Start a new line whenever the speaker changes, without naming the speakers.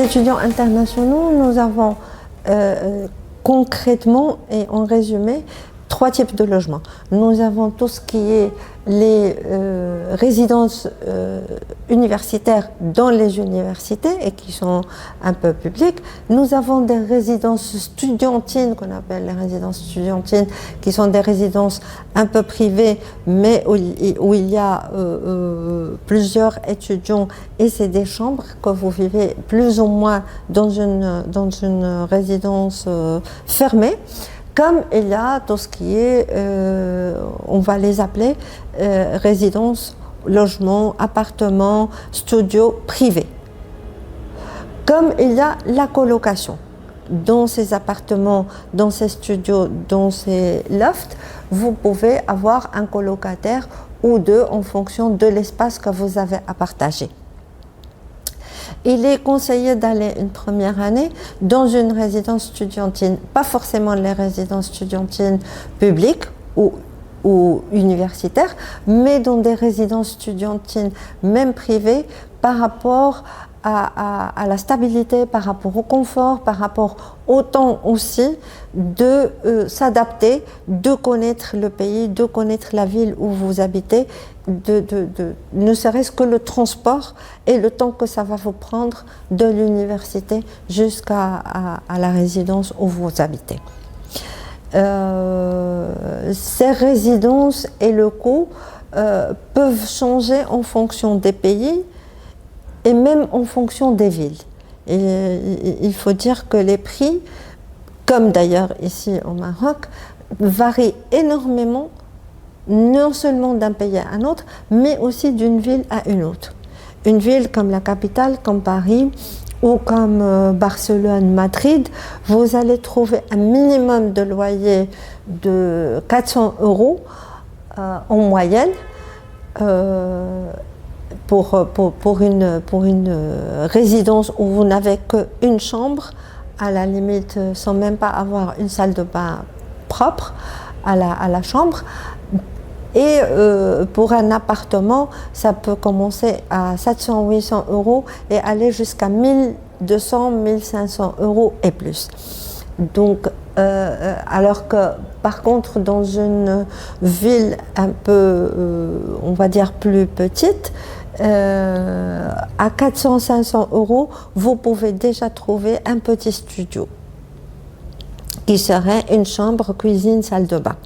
étudiants internationaux, nous avons concrètement et en résumé 3 types de logements. Nous avons tout ce qui est les résidences universitaires dans les universités et qui sont un peu publiques. Nous avons des résidences studentines qu'on appelle les résidences studentines, qui sont des résidences un peu privées, mais où il y a plusieurs étudiants et c'est des chambres que vous vivez plus ou moins dans une résidence fermée. Comme il y a tout ce qui est, on va les appeler résidences, logements, appartements, studios privés. Comme il y a la colocation. Dans ces appartements, dans ces studios, dans ces lofts, vous pouvez avoir un colocataire ou deux en fonction de l'espace que vous avez à partager. Il est conseillé d'aller une première année dans une résidence studentine, pas forcément les résidences studentines publiques ou universitaires, mais dans des résidences studentines, même privées, par rapport à la stabilité, par rapport au confort, par rapport au temps aussi de s'adapter, de connaître le pays, de connaître la ville où vous habitez, ne serait-ce que le transport et le temps que ça va vous prendre de l'université jusqu'à la résidence où vous habitez. Ces résidences et le coût peuvent changer en fonction des pays et même en fonction des villes. Et il faut dire que les prix, comme d'ailleurs ici au Maroc, varient énormément, non seulement d'un pays à un autre, mais aussi d'une ville à une autre. Une ville comme la capitale, comme Paris, ou comme Barcelone, Madrid, vous allez trouver un minimum de loyer de 400 € en moyenne pour une résidence où vous n'avez qu'une chambre, à la limite sans même pas avoir une salle de bain propre à la chambre. Et pour un appartement, ça peut commencer à 700-800 € et aller jusqu'à 1200-1500 € et plus. Donc, alors que par contre, dans une ville un peu, on va dire, plus petite, à 400-500 €, vous pouvez déjà trouver un petit studio qui serait une chambre, cuisine, salle de bain.